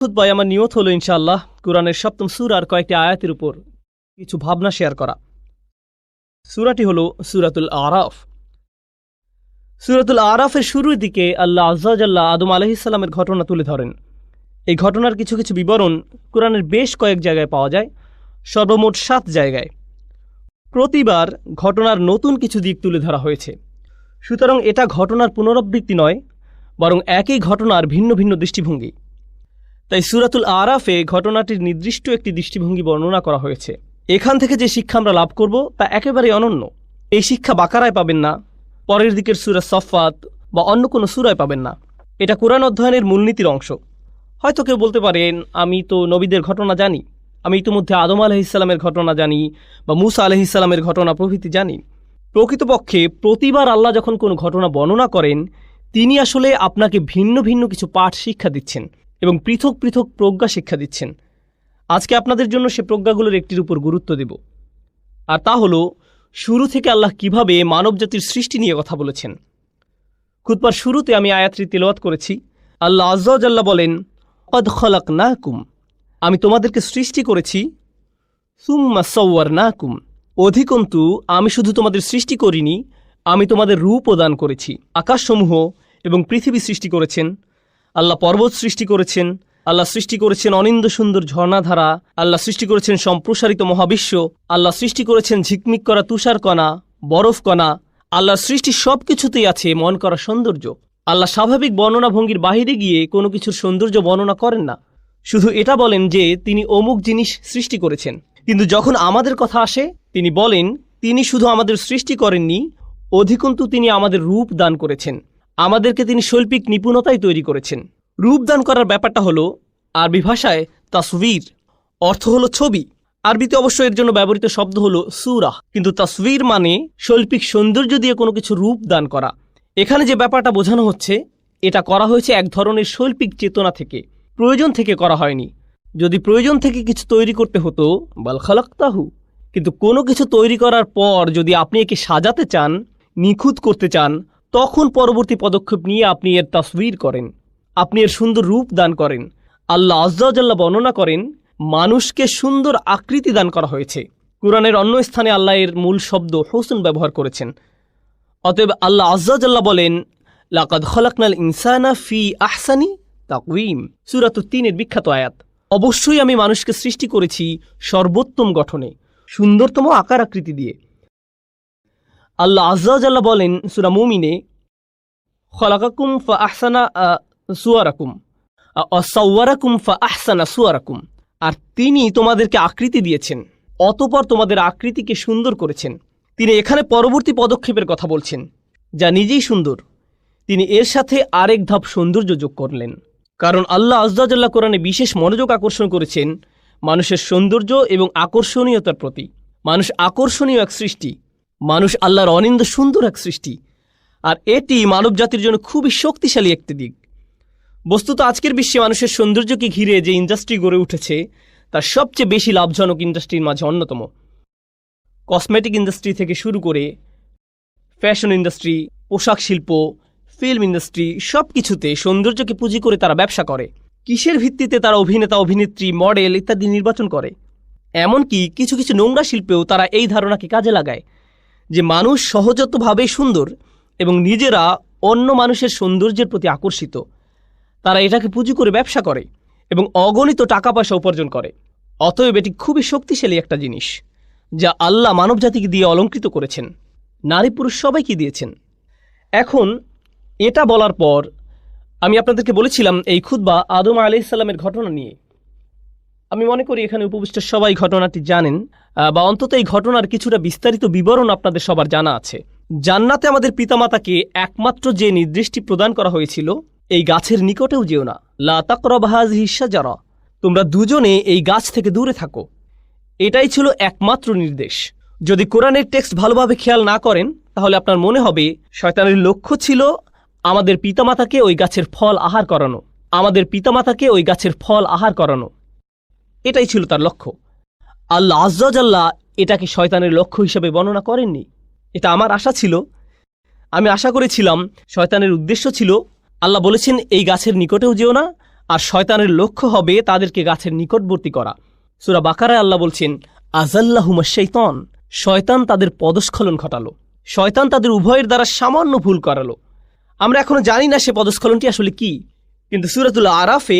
খুতবায় আমার নিয়ত হলো ইনশাআল্লাহ কুরআনের সপ্তম সূরার কয়েকটি আয়াতের উপর কিছু ভাবনা শেয়ার করা। সূরাটি হলো সূরাতুল আরাফ। সূরাতুল আরাফের শুরুর দিকে আল্লাহ আযজা ওয়া জাল্লা আদম আলাইহিস সালামের ঘটনা তুলে ধরেন। এই ঘটনার কিছু কিছু বিবরণ কুরআনের বেশ কয়েক জায়গায় পাওয়া যায়, সর্বমোট 7 জায়গায়। প্রতিবার ঘটনার নতুন কিছু দিক তুলে ধরা হয়েছে। সুতরাং এটা ঘটনার পুনরাবৃত্তি নয়, বরং একই ঘটনার ভিন্ন ভিন্ন দৃষ্টিভঙ্গি। তাই সূরাতুল আরাফে ঘটনাটির নির্দিষ্ট একটি দৃষ্টিভঙ্গি বর্ণনা করা হয়েছে। এখান থেকে যে শিক্ষা আমরা লাভ করব তা একেবারেই অনন্য। এই শিক্ষা বাকারায় পাবেন না, পরের দিকের সূরা সফফাত বা অন্য কোনো সূরায় পাবেন না। এটা কোরআন অধ্যয়নের মূলনীতির অংশ। হয়তো কেউ বলতে পারেন, আমি তো নবীদের ঘটনা জানি, আমি ইতিমধ্যে আদম আলাইহিস সালামের ঘটনা জানি বা মূসা আলাইহিস সালামের ঘটনা প্রভৃতি জানি। প্রকৃতপক্ষে প্রতিবার আল্লাহ যখন কোনো ঘটনা বর্ণনা করেন, তিনি আসলে আপনাকে ভিন্ন ভিন্ন কিছু পাঠ শিক্ষা দিচ্ছেন এবং পৃথক পৃথক প্রজ্ঞা শিক্ষা দিচ্ছেন। আজকে আপনাদের জন্য সে প্রজ্ঞাগুলোর একটির উপর গুরুত্ব দেব, আর তা হলো শুরু থেকে আল্লাহ কিভাবে মানবজাতির সৃষ্টি নিয়ে কথা বলেছেন। খুতবার শুরুতে আমি আয়াতটি তেলাওয়াত করেছি। আল্লাহ আযজা ওয়া জাল্লা বলেন, ক্বাদ খালাকনাকুম, আমি তোমাদেরকে সৃষ্টি করেছি, সুম্মা সাওয়ারনাকুম, অধিকন্তু আমি শুধু তোমাদের সৃষ্টি করিনি, আমি তোমাদের রূপও দান করেছি। আকাশসমূহ এবং পৃথিবী সৃষ্টি করেছেন, আল্লাহ পর্বত সৃষ্টি করেছেন, আল্লাহ সৃষ্টি করেছেন অনিন্দ সুন্দর ঝর্ণাধারা, আল্লাহ সৃষ্টি করেছেন সম্প্রসারিত মহাবিশ্ব, আল্লাহ সৃষ্টি করেছেন ঝিকমিক করা তুষার কণা, বরফ কণা। আল্লাহর সৃষ্টি সব কিছুতেই আছে মন করা সৌন্দর্য। আল্লাহ স্বাভাবিক বর্ণনা ভঙ্গির বাহিরে গিয়ে কোনো কিছুর সৌন্দর্য বর্ণনা করেন না, শুধু এটা বলেন যে তিনি অমুক জিনিস সৃষ্টি করেছেন। কিন্তু যখন আমাদের কথা আসে, তিনি বলেন তিনি শুধু আমাদের সৃষ্টি করেননি, অধিকন্তু তিনি আমাদের রূপ দান করেছেন। আমাদেরকে তিনি শৈল্পিক নিপুণতায় তৈরি করেছেন। রূপ দান করার ব্যাপারটা হলো আরবি ভাষায় তাসভির, অর্থ হলো ছবি। আরবিতে অবশ্য এর জন্য ব্যবহৃত শব্দ হলো সূরা, কিন্তু তাসভির মানে শৈল্পিক সৌন্দর্য দিয়ে কোনো কিছু রূপ দান করা। এখানে যে ব্যাপারটা বোঝানো হচ্ছে, এটা করা হয়েছে এক ধরনের শৈল্পিক চেতনা থেকে, প্রয়োজন থেকে করা হয়নি। যদি প্রয়োজন থেকে কিছু তৈরি করতে হতো, বাল খালাকতাহু, কিন্তু কোনো কিছু তৈরি করার পর যদি আপনি একে সাজাতে চান, নিখুঁত করতে চান, তখন পরবর্তী পদক্ষেপ নিয়ে আপনি এর তাসভির করেন, আপনি এর সুন্দর রূপ দান করেন। আল্লাহ আযজা ওয়া জাল্লা বর্ণনা করেন মানুষকে সুন্দর আকৃতি দান করা হয়েছে। কুরআনের অন্য স্থানে আল্লাহ এর মূল শব্দ হুসন ব্যবহার করেছেন। অতএব আল্লাহ আযজা ওয়া জাল্লা বলেন, লাকাদ খালাকনাল ইনসানা ফি আহসানি তাকওয়িম, সূরা ৩ এর বিখ্যাত আয়াত। অবশ্যই আমি মানুষকে সৃষ্টি করেছি সর্বোত্তম গঠনে, সুন্দরতম আকার আকৃতি দিয়ে। আল্লাহ আযজা ওয়া জাল্লা বলেন সূরা মুমিনে, খালাকাকুম ফা আহসানা সুওয়ারাকুম সাওয়ারাকুম ফা আহসানা সুওয়ারাকুম, আর তিনি তোমাদেরকে আকৃতি দিয়েছেন, অতঃপর তোমাদের আকৃতিকে সুন্দর করেছেন। তিনি এখানে পরবর্তী পদক্ষেপের কথা বলছেন, যা নিজেই সুন্দর। তিনি এর সাথে আরেক ধাপ সৌন্দর্য যোগ করলেন, কারণ আল্লাহ আযজা ওয়া জাল্লা কোরআনে বিশেষ মনোযোগ আকর্ষণ করেছেন মানুষের সৌন্দর্য এবং আকর্ষণীয়তার প্রতি। মানুষ আকর্ষণীয় এক সৃষ্টি, মানুষ আল্লাহর অনিন্দ সুন্দর এক সৃষ্টি, আর এটি মানব জাতির জন্য খুবই শক্তিশালী একটি দিক। বস্তুত আজকের বিশ্বে মানুষের সৌন্দর্যকে ঘিরে যে ইন্ডাস্ট্রি গড়ে উঠেছে, তার সবচেয়ে বেশি লাভজনক ইন্ডাস্ট্রির মাঝে অন্যতম। কসমেটিক ইন্ডাস্ট্রি থেকে শুরু করে ফ্যাশন ইন্ডাস্ট্রি, পোশাক শিল্প, ফিল্ম ইন্ডাস্ট্রি, সব কিছুতে সৌন্দর্যকে পুঁজি করে তারা ব্যবসা করে। কিসের ভিত্তিতে তারা অভিনেতা, অভিনেত্রী, মডেল ইত্যাদি নির্বাচন করে। এমনকি কিছু কিছু নোংরা শিল্পেও তারা এই ধারণাকে কাজে লাগায় যে মানুষ সহজাতভাবেই সুন্দর এবং নিজেরা অন্য মানুষের সৌন্দর্যের প্রতি আকর্ষিত। তারা এটাকে পুঁজি করে ব্যবসা করে এবং অগণিত টাকা পয়সা উপার্জন করে। অতএব এটি খুবই শক্তিশালী একটা জিনিস, যা আল্লাহ মানবজাতিকে দিয়ে অলঙ্কৃত করেছেন, নারী পুরুষ সবাইকে দিয়েছেন। এখন এটা বলার পর আমি আপনাদেরকে বলেছিলাম এই খুতবা আদম আলাইহিস সালামের ঘটনা নিয়ে। আমি মনে করি এখানে উপবিষ্ট সবাই ঘটনাটি জানেন, বা অন্তত এই ঘটনার কিছুটা বিস্তারিত বিবরণ আপনাদের সবার জানা আছে। জান্নাতে আমাদের পিতামাতাকে একমাত্র যে নির্দেশটি প্রদান করা হয়েছিল, এই গাছের নিকটেও যেও না, লা তাকরাবু হাযিহিশ শাজারা, তোমরা দুজনে এই গাছ থেকে দূরে থাকো। এটাই ছিল একমাত্র নির্দেশ। যদি কোরআনের টেক্সট ভালোভাবে খেয়াল না করেন, তাহলে আপনার মনে হবে শয়তানের লক্ষ্য ছিল আমাদের পিতামাতাকে ওই গাছের ফল আহার করানো, আমাদের পিতামাতাকে ওই গাছের ফল আহার করানো, এটাই ছিল তার লক্ষ্য। আল্লাহ আযজা ওয়া জাল্লা এটাকে শয়তানের লক্ষ্য হিসেবে বর্ণনা করেননি। এটা আমার আশা ছিল, আমি আশা করেছিলাম শয়তানের উদ্দেশ্য ছিল, আল্লাহ বলেছেন এই গাছের নিকটেও যেও না, আর শয়তানের লক্ষ্য হবে তাদেরকে গাছের নিকটবর্তী করা। সূরা বাকারায় আল্লাহ বলছেন, আযাল্লাহুমুশ শাইতান, শয়তান তাদের পদস্খলন ঘটালো, শয়তান তাদের উভয়ের দ্বারা সামান্য ভুল করালো। আমরা এখনো জানি না সে পদস্খলনটি আসলে কি, কিন্তু সূরাতুল আরাফে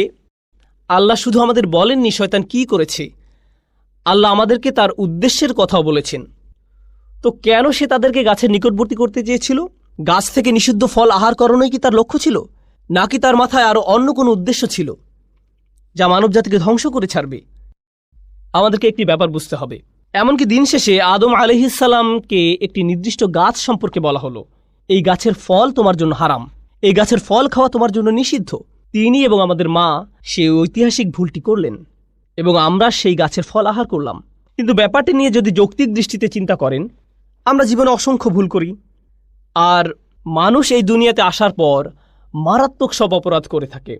আল্লাহ শুধু আমাদের বলেননি শয়তান কি করেছে, আল্লাহ আমাদেরকে তার উদ্দেশ্যের কথাও বলেছেন। তো কেন সে তাদেরকে গাছের নিকটবর্তী করতে চেয়েছিল? গাছ থেকে নিষিদ্ধ ফল আহার করানোই কি তার লক্ষ্য ছিল, নাকি তার মাথায় আরও অন্য কোনো উদ্দেশ্য ছিল যা মানবজাতিকে ধ্বংস করে ছাড়বে? আমাদেরকে একটি ব্যাপার বুঝতে হবে। এমনকি দিন শেষে আদম আলাইহিসসালামকে একটি নির্দিষ্ট গাছ সম্পর্কে বলা হলো, এই গাছের ফল তোমার জন্য হারাম, এই গাছের ফল খাওয়া তোমার জন্য নিষিদ্ধ। তিনি এবং আমাদের মা সেই ঐতিহাসিক ভুলটি করলেন এবং আমরা সেই গাছের ফল আহার করলাম। কিন্তু ব্যাপারটি নিয়ে যদি যৌক্তিক দৃষ্টিতে চিন্তা করেন, আমরা জীবনে অসংখ্য ভুল করি, আর মানুষ এই দুনিয়াতে আসার পর মারাত্মক সব অপরাধ করে থাকে।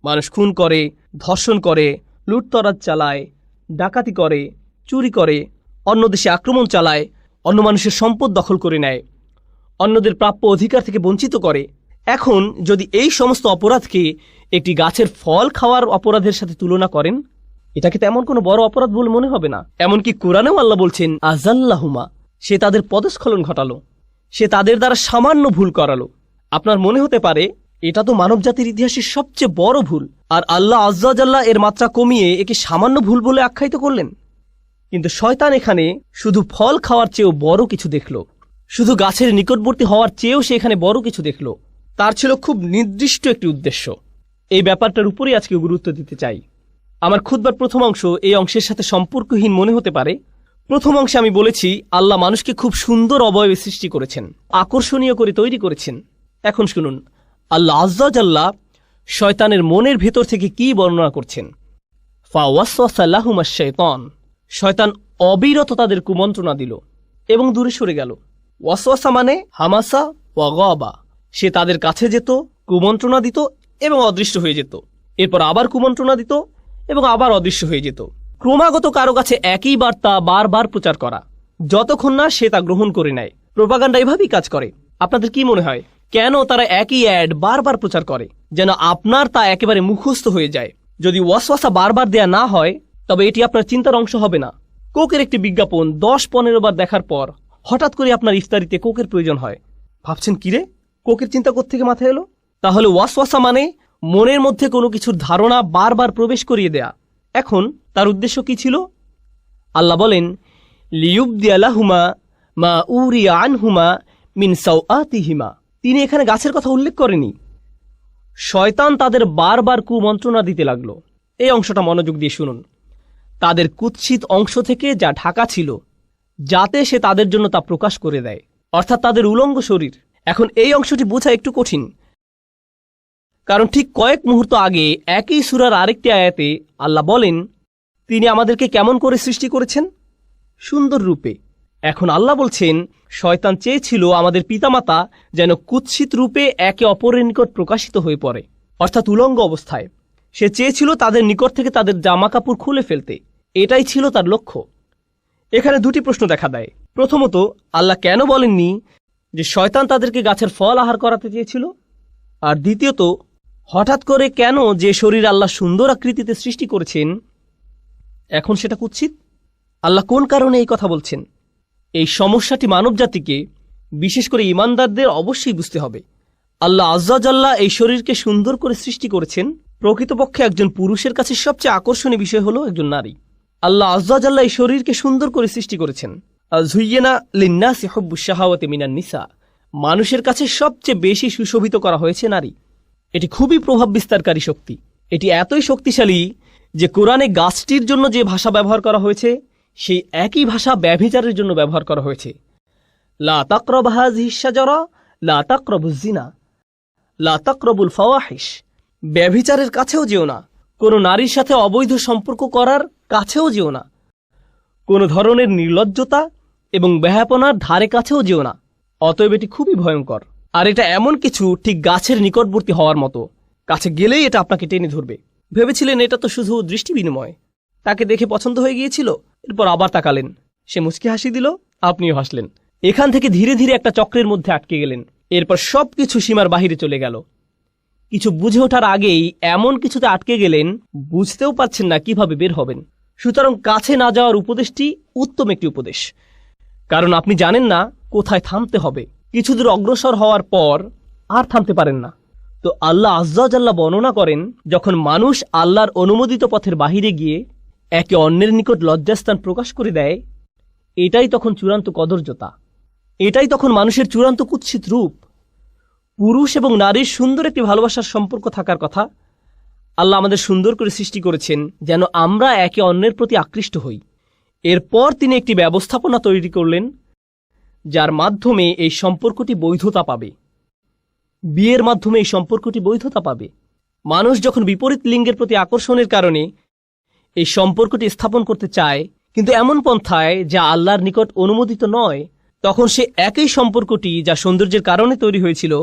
মানুষ খুন করে, ধর্ষণ করে, লুটতরাজ চালায়, ডাকাতি করে, চুরি করে, অন্য দেশে আক্রমণ চালায়, অন্য মানুষের সম্পদ দখল করে নেয়, অন্যদের প্রাপ্য অধিকার থেকে বঞ্চিত করে। এখন যদি এই সমস্ত অপরাধকে একটি গাছের ফল খাওয়ার অপরাধের সাথে তুলনা করেন, এটাকে তেমন কোনো বড় অপরাধ বলে মনে হবে না। এমনকি কোরআনেও আল্লাহ বলছেন, আযাল্লাহুমা, সে তাদের পদস্খলন ঘটালো, সে তাদের দ্বারা সামান্য ভুল করালো। আপনার মনে হতে পারে এটা তো মানবজাতির ইতিহাসের সবচেয়ে বড় ভুল, আর আল্লাহ আয্যা ওয়া জাল্লা এর মাত্রা কমিয়ে একে সামান্য ভুল বলে আখ্যায়িত করলেন। কিন্তু শয়তান এখানে শুধু ফল খাওয়ার চেয়েও বড় কিছু দেখল, শুধু গাছের নিকটবর্তী হওয়ার চেয়েও সে এখানে বড় কিছু দেখল। তার ছিল খুব নির্দিষ্ট একটি উদ্দেশ্য। এই ব্যাপারটার উপরেই আজকে গুরুত্ব দিতে চাই। আমার খুতবার প্রথম অংশ এই অংশের সাথে সম্পর্কহীন মনে হতে পারে। প্রথম অংশে আমি বলেছি আল্লাহ মানুষকে খুব সুন্দর অবয়বে সৃষ্টি করেছেন, আকর্ষণীয় করে তৈরি করেছেন। এখন শুনুন আল্লাহ আয্যা ওয়া জাল্লা শয়তানের মনের ভেতর থেকে কি বর্ণনা করছেন। ফাওয়াসওয়াসা লাহুমাশ শাইতান, শয়তান অবিরত তাদের কুমন্ত্রণা দিল এবং দূরে সরে গেল। ওয়াসওয়াসা মানে হামাসা ওয়া গাবা, সে তাদের কাছে যেত, কুমন্ত্রণা দিত এবং অদৃশ্য হয়ে যেত, এরপর আবার কুমন্ত্রণা দিত এবং আবার অদৃশ্য হয়ে যেত। ক্রমাগত কারো কাছে একই বার্তা বারবার প্রচার করা, যতক্ষণ না সে তা গ্রহণ করে নেয়। প্রোপাগান্ডা এভাবেই কাজ করে। আপনাদের কি মনে হয় কেন তারা একই অ্যাড বারবার প্রচার করে, যেন আপনার তা একেবারে মুখস্থ হয়ে যায়? যদি ওয়াসওয়াসা বারবার দেয়া না হয় তবে এটি আপনার চিন্তার অংশ হবে না। কোকের একটি বিজ্ঞাপন 10-15 বার দেখার পর হঠাৎ করে আপনার ইফতারিতে কোকের প্রয়োজন হয়। ভাবছেন কিরে, কোকের চিন্তা কোত্থেকে মাথায় এলো? তাহলে ওয়াসওয়াসা মানে মনের মধ্যে কোনো কিছুর ধারণা বারবার প্রবেশ করিয়ে দেয়া। এখন তার উদ্দেশ্য কি ছিল? আল্লাহ বলেন, লিয়ুবদিয়া লাহুমা মা উরিয়া আনহুমা মিন সাওআতিহিমা। তিনি এখানে গাছের কথা উল্লেখ করেনি। শয়তান তাদের বারবার কুমন্ত্রণা দিতে লাগলো। এই অংশটা মনোযোগ দিয়ে শুনুন। তাদের কুৎসিত অংশ থেকে যা ঢাকা ছিল, যাতে সে তাদের জন্য তা প্রকাশ করে দেয়, অর্থাৎ তাদের উলঙ্গ শরীর। এখন এই অংশটি বোঝা একটু কঠিন, কারণ ঠিক কয়েক মুহূর্ত আগে একই সূরার আরেকটি আয়াতে আল্লাহ বলেন তিনি আমাদেরকে কেমন করে সৃষ্টি করেছেন? সুন্দর রূপে। এখন আল্লাহ বলছেন শয়তান চেয়েছিল আমাদের পিতামাতা যেন কুৎসিত রূপে একে অপরের নিকট প্রকাশিত হয়ে পড়ে, অর্থাৎ উলঙ্গ অবস্থায়। সে চেয়েছিল তাদের নিকট থেকে তাদের জামা কাপড় খুলে ফেলতে। এটাই ছিল তার লক্ষ্য। এখানে দুটি প্রশ্ন দেখা দেয়। প্রথমত, আল্লাহ কেন বলেননি যে শয়তান তাদেরকে গাছের ফল আহার করাতে চেয়েছিল? আর দ্বিতীয়ত, হঠাৎ করে কেন যে শরীর আল্লাহ সুন্দর আকৃতিতে সৃষ্টি করেছেন এখন সেটা কুৎসিত? আল্লাহ কোন কারণে এই কথা বলছেন? এই সমস্যাটি মানবজাতিকে, বিশেষ করে ঈমানদারদের অবশ্যই বুঝতে হবে। আল্লাহ আয্যা ওয়া জাল্লা এই শরীরকে সুন্দর করে সৃষ্টি করেছেন। প্রকৃতপক্ষে একজন পুরুষের কাছে সবচেয়ে আকর্ষণীয় বিষয় হলো একজন নারী। আল্লাহ আয্যা ওয়া জাল্লা এই শরীরকে সুন্দর করে সৃষ্টি করেছেন। যুয়্যিনা লিন-নাসি হুব্বুশ শাহাওয়াতি মিনান নিসা, মানুষের কাছে সবচেয়ে বেশি সুশোভিত করা হয়েছে নারী। এটি খুবই প্রভাব বিস্তারকারী শক্তি। এটি এতই শক্তিশালী যে কোরআনে গাছটির জন্য যে ভাষা ব্যবহার করা হয়েছে সেই একই ভাষা ব্যভিচারের জন্য ব্যবহার করা হয়েছে। লা তাকরাবু হাযিহিশ শাজারা লা তাকরাবুজ জিনা লা তাকরাবুল ফাওয়াহিশ। ব্যভিচারের কাছেও যেও না, কোনো নারীর সাথে অবৈধ সম্পর্ক করার কাছেও যেও না, কোনো ধরনের নির্লজ্জতা এবং বেহায়াপনার ধারে কাছেও যেও না। অতএব এটি খুবই ভয়ঙ্কর। আর এটা এমন কিছু ঠিক গাছের নিকটবর্তী হওয়ার মতো, কাছে গেলেই এটা আপনাকে টেনে ধরবে। ভেবেছিলেন এটা তো শুধু দৃষ্টি বিনিময়, তাকে দেখে পছন্দ হয়ে গিয়েছিল, এরপর আবার তাকালেন, সে মুচকি হাসি দিল, আপনিও হাসলেন। এখান থেকে ধীরে ধীরে একটা চক্রের মধ্যে আটকে গেলেন। এরপর সবকিছু সীমার বাহিরে চলে গেল। কিছু বুঝে ওঠার আগেই এমন কিছুতে আটকে গেলেন, বুঝতেও পারছেন না কিভাবে বের হবেন। সুতরাং কাছে না যাওয়ার উপদেশটি উত্তম একটি উপদেশ, কারণ আপনি জানেন না কোথায় থামতে হবে। কিছু দূর অগ্রসর হওয়ার পর আর থামতে পারেন না। তো আল্লাহ আজ্জা ওয়া জাল্লা বর্ণনা করেন, যখন মানুষ আল্লাহর অনুমোদিত পথের বাহিরে গিয়ে একে অন্যের নিকট লজ্জাস্থান প্রকাশ করে দেয়, এটাই তখন চূড়ান্ত কদর্যতা, এটাই তখন মানুষের চূড়ান্ত কুৎসিত রূপ। পুরুষ এবং নারীর সুন্দর একটি ভালোবাসার সম্পর্ক থাকার কথা। আল্লাহ আমাদের সুন্দর করে সৃষ্টি করেছেন যেন আমরা একে অন্যের প্রতি আকৃষ্ট হই। এরপর তিনি একটি ব্যবস্থাপনা তৈরি করলেন যার মাধ্যমে এই সম্পর্কটি বৈধতা পাবে। বিয়ের মাধ্যমে এই সম্পর্কটি বৈধতা পাবে। মানুষ যখন বিপরীত লিঙ্গের প্রতি আকর্ষণের কারণে এই সম্পর্কটি স্থাপন করতে চায়, কিন্তু এমন পন্থায় যা আল্লাহর নিকট অনুমোদিত নয়, তখন সে একই সম্পর্কটি যা সৌন্দর্যের কারণে তৈরি হয়েছিল,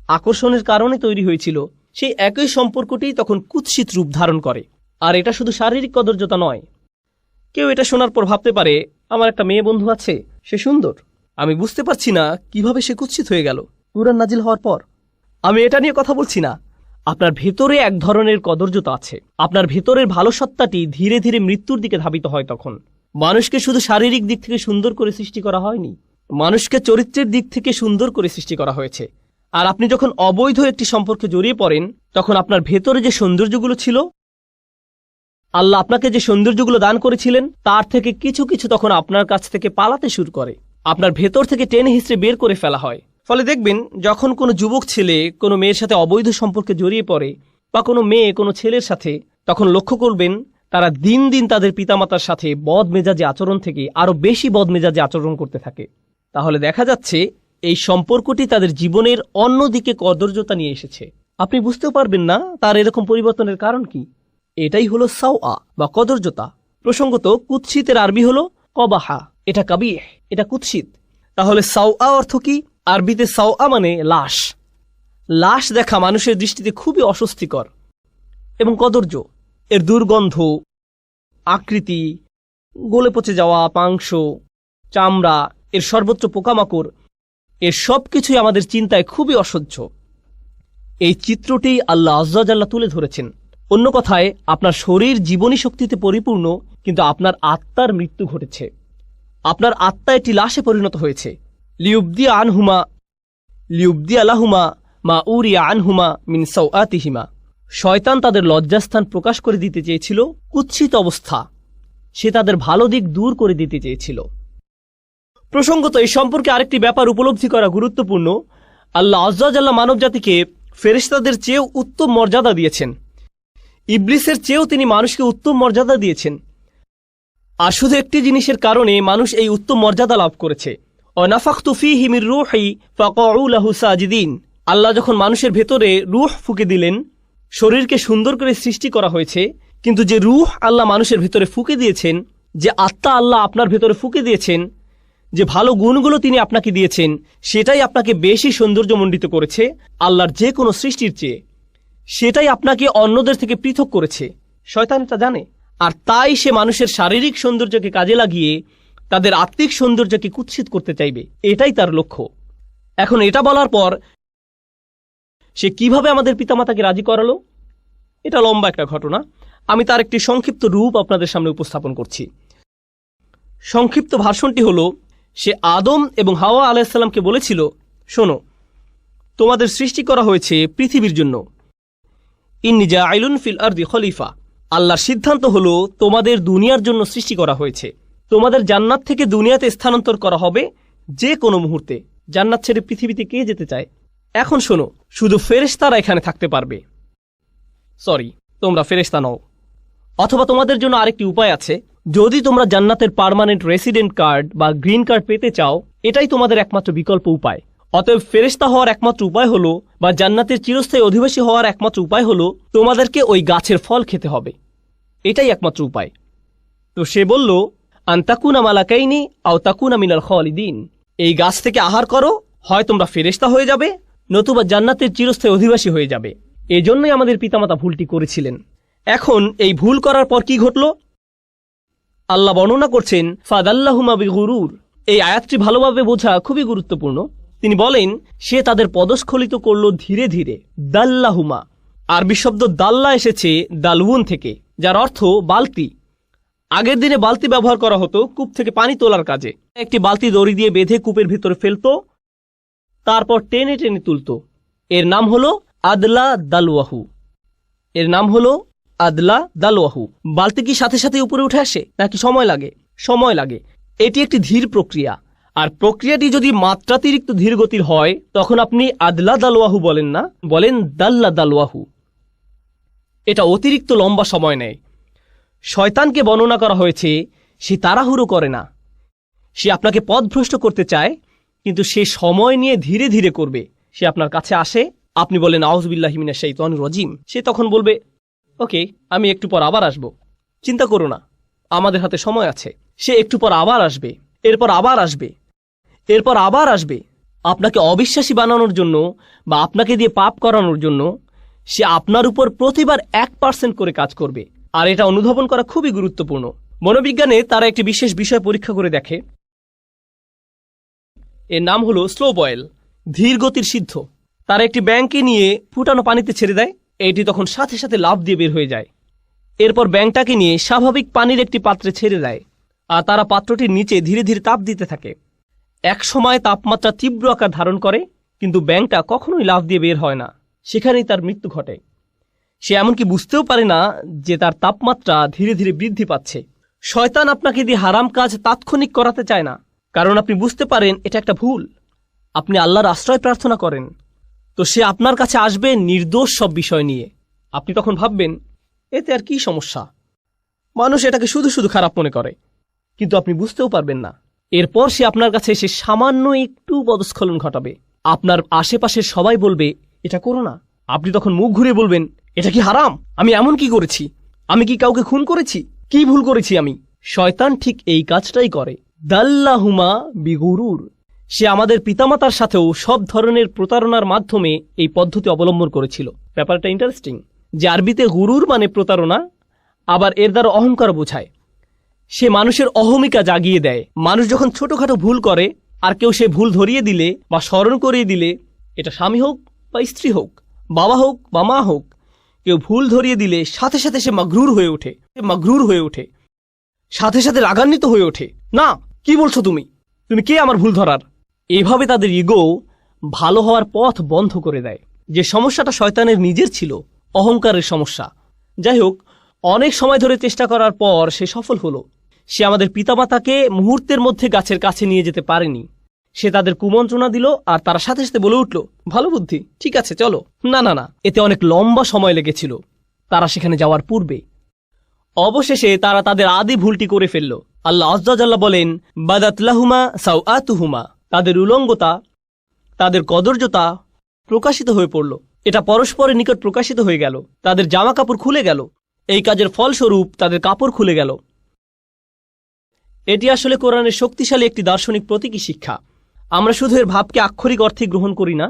আকর্ষণের কারণে তৈরি হয়েছিল, সেই একই সম্পর্কটি তখন কুৎসিত রূপ ধারণ করে। আর এটা শুধু শারীরিক কদর্যতা নয়। কেউ এটা শোনার পর ভাবতে পারে, আমার একটা মেয়ে বন্ধু আছে, সে সুন্দর, আমি বুঝতে পারছি না কিভাবে সে কুৎসিত হয়ে গেল কুরআন নাজিল হওয়ার পর। আমি এটা নিয়ে কথা বলছি না। আপনার ভেতরে এক ধরনের কদর্যতা আছে। আপনার ভেতরের ভালো সত্তাটি ধীরে ধীরে মৃত্যুর দিকে ধাবিত হয়। তখন মানুষকে শুধু শারীরিক দিক থেকে সুন্দর করে সৃষ্টি করা হয়নি, মানুষকে চরিত্রের দিক থেকে সুন্দর করে সৃষ্টি করা হয়েছে। আর আপনি যখন অবৈধ একটি সম্পর্কে জড়িয়ে পড়েন, তখন আপনার ভেতরে যে সৌন্দর্যগুলো ছিল, আল্লাহ আপনাকে যে সৌন্দর্যগুলো দান করেছিলেন, তার থেকে কিছু কিছু তখন আপনার কাছ থেকে পালাতে শুরু করে। আপনার ভেতর থেকে টেনে হিঁচড়ে বের করে ফেলা হয়। ফলে দেখবেন, যখন কোনো যুবক ছেলে কোনো মেয়ের সাথে অবৈধ সম্পর্কে জড়িয়ে পড়ে, বা কোনো মেয়ে কোনো ছেলের সাথে, তখন লক্ষ্য করবেন তারা দিন দিন তাদের পিতামাতার সাথে বদমেজাজি আচরণ থেকে আরও বেশি বদমেজাজি আচরণ করতে থাকে। তাহলে দেখা যাচ্ছে এই সম্পর্কটি তাদের জীবনের অন্যদিকে কদর্যতা নিয়ে এসেছে। আপনি বুঝতেও পারবেন না তার এরকম পরিবর্তনের কারণ কি। এটাই হলো সাওয়া বা কদর্যতা। প্রসঙ্গত, কুৎসিতের আরবি হলো কবাহা, এটা কাবিহ, এটা কুৎসিত। তাহলে সাওয়া অর্থ কি? আরবিতে সাওয়া মানে লাশ। লাশ দেখা মানুষের দৃষ্টিতে খুবই অস্বস্তিকর এবং কদর্য। এর দুর্গন্ধ, আকৃতি, গলে পচে যাওয়া মাংস, চামড়া, এর সর্বত্র পোকামাকড়, এর সব কিছুই আমাদের চিন্তায় খুবই অসহ্য। এই চিত্রটি আল্লাহ আজ্জা ওয়া জাল্লা তুলে ধরেছেন। অন্য কথায়, আপনার শরীর জীবনী শক্তিতে পরিপূর্ণ, কিন্তু আপনার আত্মার মৃত্যু ঘটেছে। আপনার আত্মা একটি লাশে পরিণত হয়েছে। লিউবদি আলাহুমা মা উরিয়া আনহুমা মিন সাওআতিহিমা। শয়তান তাদের লজ্জাস্থান প্রকাশ করে দিতে চেয়েছিল, কুৎসিত অবস্থা। সে তাদের ভালো দিক দূর করে দিতে চেয়েছিল। প্রসঙ্গত, এই সম্পর্কে আরেকটি ব্যাপার উপলব্ধি করা গুরুত্বপূর্ণ। আল্লাহ আজ্জা ওয়া জাল্লা মানব জাতিকে ফেরেশতাদের চেয়েও উত্তম মর্যাদা দিয়েছেন। ইবলিসের চেয়েও তিনি মানুষকে উত্তম মর্যাদা দিয়েছেন। আর শুধু একটি জিনিসের কারণে মানুষ এই উত্তম মর্যাদা লাভ করেছে। ওয়ানাফাখতু ফীহি মির রূহি ফাকাউ লাহু সাজিদিন। আল্লাহ যখন মানুষের ভেতরে রূহ ফুঁকে দিলেন, শরীরকে সুন্দর করে সৃষ্টি করা হয়েছে, কিন্তু যে রূহ আল্লাহ মানুষের ভেতরে ফুঁকে দিয়েছেন, যে আত্মা আল্লাহ আপনার ভেতরে ফুঁকে দিয়েছেন, যে ভালো গুণগুলো তিনি আপনাকে দিয়েছেন, সেটাই আপনাকে বেশি সৌন্দর্যমণ্ডিত করেছে আল্লাহর যে কোনো সৃষ্টির চেয়ে। সেটাই আপনাকে অন্যদের থেকে পৃথক করেছে। শয়তান এটা জানে, আর তাই সে মানুষের শারীরিক সৌন্দর্যকে কাজে লাগিয়ে তাদের আত্মিক সৌন্দর্যকে কুৎসিত করতে চাইবে। এটাই তার লক্ষ্য। এখন এটা বলার পর সে কিভাবে আমাদের পিতামাতাকে রাজি করালো, এটা লম্বা একটা ঘটনা। আমি তার একটি সংক্ষিপ্ত রূপ আপনাদের সামনে উপস্থাপন করছি। সংক্ষিপ্ত ভাষণটি হলো, সে আদম এবং হাওয়া আলাইহিসসালামকে বলেছিল, শোনো, তোমাদের সৃষ্টি করা হয়েছে পৃথিবীর জন্য। ইন্নী জাইলুন ফিল আরদি খলিফা। আল্লাহর সিদ্ধান্ত হলো তোমাদের দুনিয়ার জন্য সৃষ্টি করা হয়েছে। তোমাদের জান্নাত থেকে দুনিয়াতে স্থানান্তর করা হবে যে কোনো মুহূর্তে। জান্নাত ছেড়ে পৃথিবীতে কে যেতে চায়? এখন শোনো, শুধু ফেরেশতারা এখানে থাকতে পারবে। সরি, তোমরা ফেরেশতা নও। অথবা তোমাদের জন্য আরেকটি উপায় আছে। যদি তোমরা জান্নাতের পার্মানেন্ট রেসিডেন্ট কার্ড বা গ্রিন কার্ড পেতে চাও, এটাই তোমাদের একমাত্র বিকল্প উপায়। অতএব ফেরেশতা হওয়ার একমাত্র উপায় হলো, বা জান্নাতের চিরস্থায়ী অধিবাসী হওয়ার একমাত্র উপায় হলো, তোমাদেরকে ওই গাছের ফল খেতে হবে। এটাই একমাত্র উপায়। তো সে বলল, আনতাকুনা মালাকাইনি আও তাকুনা মিনাল খালিদিন। এই গাছ থেকে আহার করো, হয় তোমরা ফেরেশতা হয়ে যাবে, নতুবা জান্নাতের চিরস্থায়ী অধিবাসী হয়ে যাবে। এজন্যই আমাদের পিতামাতা ভুলটি করেছিলেন। এখন এই ভুল করার পর কি ঘটল? আল্লাহ বর্ণনা করছেন, ফাদাল্লাহুমা বিগুরুর। এই আয়াতটি ভালোভাবে বোঝা খুবই গুরুত্বপূর্ণ। তিনি বলেন, সে তাদের পদস্খলিত করল ধীরে ধীরে। দাল্লাহুমা আরবি শব্দ দাল্লা এসেছে দালউন থেকে, যার অর্থ বালতি। আগের দিনে বালতি ব্যবহার করা হতো কূপ থেকে পানি তোলার কাজে। একটি বালতি দড়ি দিয়ে বেঁধে কূপের ভিতরে ফেলতো, তারপর টেনে টেনে তুলতো। এর নাম হলো আদলা দালওয়াহু। এর নাম হলো আদলা দালওয়াহু। বালতি কি সাথে সাথে উপরে উঠে আসে নাকি সময় লাগে? সময় লাগে। এটি একটি ধীর প্রক্রিয়া, আর প্রক্রিয়াটি যদি মাত্রাতিরিক্ত ধীর গতির হয় তখন আপনি আদলা দালওয়াহু বলেন না, বলেন দাল্লা দালওয়াহু। এটা অতিরিক্ত লম্বা সময় নেয়। শয়তানকে বর্ণনা করা হয়েছে সে তাড়াহুড়ো করে না, সে আপনাকে পথভ্রষ্ট করতে চায়, কিন্তু সে সময় নিয়ে ধীরে ধীরে করবে। সে আপনার কাছে আসে, আপনি বলেন আউযুবিল্লাহি মিনাশ শাইতানির রাজিম, সে তখন বলবে ওকে, আমি একটু পর আবার আসব, চিন্তা করো না, আমাদের হাতে সময় আছে। সে একটু পর আবার আসবে, এরপর আবার আসবে, এরপর আবার আসবে। আপনাকে অবিশ্বাসী বানানোর জন্য বা আপনাকে দিয়ে পাপ করানোর জন্য সে আপনার উপর প্রতিবার 1% করে কাজ করবে। আর এটা অনুধাবন করা খুবই গুরুত্বপূর্ণ। মনোবিজ্ঞানে তারা একটি বিশেষ বিষয় পরীক্ষা করে দেখে, এর নাম হলো স্লো বয়েল, ধীর গতির সিদ্ধ। তারা একটি ব্যাঙকে নিয়ে ফুটানো পানিতে ছেড়ে দেয়, এটি তখন সাথে সাথে লাফ দিয়ে বের হয়ে যায়। এরপর ব্যাঙটাকে নিয়ে স্বাভাবিক পানির একটি পাত্রে ছেড়ে দেয়, আর তারা পাত্রটির নিচে ধীরে ধীরে তাপ দিতে থাকে। এক সময় তাপমাত্রা তীব্র আকার ধারণ করে, কিন্তু ব্যাঙটা কখনোই লাফ দিয়ে বের হয় না, সেখানেই তার মৃত্যু ঘটে। সে এমনকি বুঝতেও পারে না যে তার তাপমাত্রা ধীরে ধীরে বৃদ্ধি পাচ্ছে। শয়তান আপনাকে দিয়ে হারাম কাজ তাৎক্ষণিক করাতে চায় না, কারণ আপনি বুঝতে পারেন এটা একটা ভুল। আপনি আল্লাহর আশ্রয় প্রার্থনা করেন, তো সে আপনার কাছে আসবে নির্দোষ সব বিষয় নিয়ে। আপনি তখন ভাববেন এতে আর কি সমস্যা, মানুষ এটাকে শুধু শুধু খারাপ মনে করে, কিন্তু আপনি বুঝতেও পারবেন না। এরপর সে আপনার কাছে এসে সামান্য একটু পদস্খলন ঘটাবে। আপনার আশেপাশের সবাই বলবে এটা করো না। আপনি তখন মুখ ঘুরে বলবেন এটা কি হারাম? আমি এমন কি করেছি? আমি কি কাউকে খুন করেছি? কি ভুল করেছি আমি? শয়তান ঠিক এই কাজটাই করে। দাল্লাহুমা বিগুরুর। সে আমাদের পিতামাতার সাথেও সব ধরনের প্রতারণার মাধ্যমে এই পদ্ধতি অবলম্বন করেছিল। ব্যাপারটা ইন্টারেস্টিং যে আরবিতে গুরুর মানে প্রতারণা, আবার এর দ্বারা অহংকার বোঝায়। সে মানুষের অহমিকা জাগিয়ে দেয়। মানুষ যখন ছোটখাটো ভুল করে আর কেউ সে ভুল ধরিয়ে দিলে বা স্মরণ করিয়ে দিলে, এটা স্বামী হোক বা স্ত্রী হোক, বাবা হোক বা মা হোক, কেউ ভুল ধরিয়ে দিলে সাথে সাথে সে মাগরুর হয়ে ওঠে, সাথে সাথে রাগান্বিত হয়ে ওঠে। না, কি বলছো তুমি? তুমি কে আমার ভুল ধরার? এভাবে তাদের ইগো ভালো হওয়ার পথ বন্ধ করে দেয়। যে সমস্যাটা শয়তানের নিজের ছিল, অহংকারের সমস্যা। যাই হোক, অনেক সময় ধরে চেষ্টা করার পর সে সফল হলো। সে আমাদের পিতামাতাকে মুহূর্তের মধ্যে গাছের কাছে নিয়ে যেতে পারেনি। সে তাদের কুমন্ত্রণা দিল, আর তারা সাথে সাথে বলে উঠল ভালো বুদ্ধি, ঠিক আছে চলো। না না না, এতে অনেক লম্বা সময় লেগেছিল তারা সেখানে যাওয়ার পূর্বে। অবশেষে তারা তাদের আদি ভুলটি করে ফেলল। আল্লাহ আযজা জাল্লা বলেন বাদাত লাহুমা সাওআতুহুমা। তাদের উলঙ্গতা, তাদের কদর্যতা প্রকাশিত হয়ে পড়ল। এটা পরস্পরের নিকট প্রকাশিত হয়ে গেল। তাদের জামা কাপড় খুলে গেল। এই কাজের ফলস্বরূপ তাদের কাপড় খুলে গেল। এটি আসলে কোরআনের শক্তিশালী একটি দার্শনিক প্রতীকী শিক্ষা। আমরা শুধু এর ভাবকে আক্ষরিক অর্থে গ্রহণ করি না,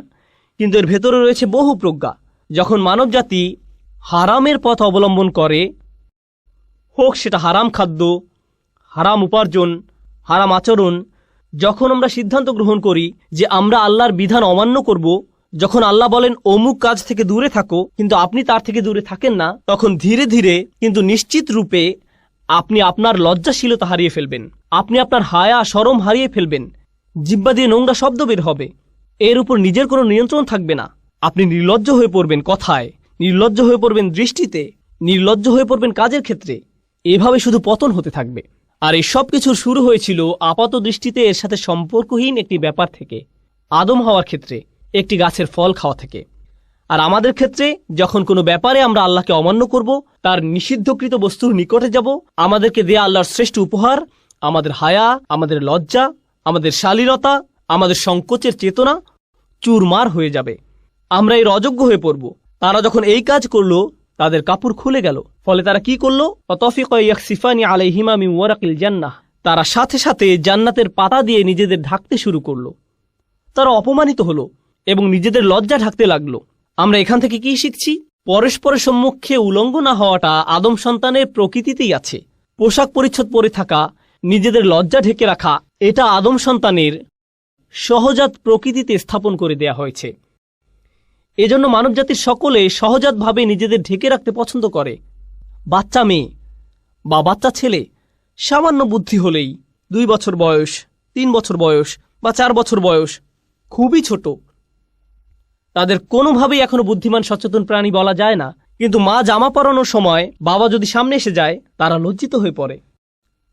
কিন্তু এর ভেতরে রয়েছে বহু প্রজ্ঞা। যখন মানবজাতি হারামের পথ অবলম্বন করে, হোক সেটা হারাম খাদ্য, হারাম উপার্জন, হারাম আচরণ, যখন আমরা সিদ্ধান্ত গ্রহণ করি যে আমরা আল্লাহর বিধান অমান্য করব, যখন আল্লাহ বলেন অমুক কাজ থেকে দূরে থাকো কিন্তু আপনি তার থেকে দূরে থাকেন না, তখন ধীরে ধীরে কিন্তু নিশ্চিত রূপে আপনি আপনার লজ্জাশীলতা হারিয়ে ফেলবেন। আপনি আপনার হায়া শরম হারিয়ে ফেলবেন। জিহ্বা দিয়ে নোংরা শব্দ বের হবে। এর উপর নিজের কোনো নিয়ন্ত্রণ থাকবে না। আপনি নির্লজ্জ হয়ে পড়বেন কথায়, নির্লজ্জ হয়ে পড়বেন দৃষ্টিতে, নির্লজ্জ হয়ে পড়বেন কাজের ক্ষেত্রে। এভাবে শুধু পতন হতে থাকবে। আর এই সব কিছুর শুরু হয়েছিল আপাত দৃষ্টিতে এর সাথে সম্পর্কহীন একটি ব্যাপার থেকে, আদম হওয়ার ক্ষেত্রে একটি গাছের ফল খাওয়া থেকে। আর আমাদের ক্ষেত্রে যখন কোনো ব্যাপারে আমরা আল্লাহকে অমান্য করব, তার নিষিদ্ধকৃত বস্তুর নিকটে যাব, আমাদেরকে দেয়া আল্লাহর শ্রেষ্ঠ উপহার, আমাদের হায়া, আমাদের লজ্জা, আমাদের শালীনতা, আমাদের সংকোচের চেতনা চুরমার হয়ে যাবে। আমরা এর অযোগ্য হয়ে পড়ব। তারা যখন এই কাজ করলো, তাদের কাপড় খুলে গেল। ফলে তারা কি করলো? অতফিকা ইয়াখসিফানি আলাইহিমা মিন ওয়ারাকিল জান্নাহ। তারা সাথে সাথে জান্নাতের পাতা দিয়ে নিজেদের ঢাকতে শুরু করলো। তারা অপমানিত হলো এবং নিজেদের লজ্জা ঢাকতে লাগলো। আমরা এখান থেকে কি শিখছি? পরস্পরের সম্মুখে উলঙ্গ না হওয়াটা আদম সন্তানের প্রকৃতিতেই আছে। পোশাক পরিচ্ছদ পরে থাকা, নিজেদের লজ্জা ঢেকে রাখা, এটা আদম সন্তানের সহজাত প্রকৃতিতে স্থাপন করে দেয়া হয়েছে। এজন্য মানবজাতির সকলে সহজাতভাবে নিজেদের ঢেকে রাখতে পছন্দ করে। বাচ্চা মেয়ে বা বাচ্চা ছেলে সামান্য বুদ্ধি হলেই 2 বছর বয়স, 3 বছর বয়স বা 4 বছর বয়স, খুবই ছোট, তাদের কোনোভাবেই এখনো বুদ্ধিমান সচেতন প্রাণী বলা যায় না। কিন্তু মা জামা পরানোর সময় বাবা যদি সামনে এসে যায়, তারা লজ্জিত হয়ে পড়ে,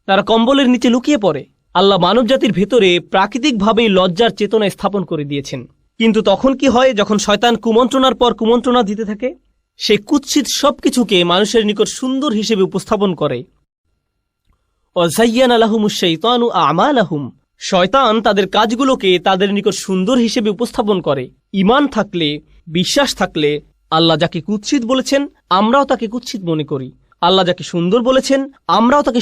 তারা কম্বলের নিচে লুকিয়ে পড়ে। আল্লাহ মানবজাতির ভেতরে প্রাকৃতিকভাবেই লজ্জার চেতনা স্থাপন করে দিয়েছেন। কিন্তু তখন কি হয়, যখন শয়তান কুমন্ত্রণার পর কুমন্ত্রণা দিতে থাকে, সে কুৎসিত সবকিছুকে মানুষের নিকট সুন্দর হিসেবে উপস্থাপন করে। ওয়াযায়্যানা লাহুমুশ শাইতানু আমালাহুম, শয়তান তাদের কাজগুলোকে তাদের নিকট সুন্দর হিসেবে উপস্থাপন করে। ঈমান থাকলে, বিশ্বাস থাকলে আল্লাহ যাকে কুৎসিত বলেছেন আমরাও তাকে কুৎসিত মনে করি, আল্লাহ যাকে সুন্দর বলেছেন আমরাও তাকে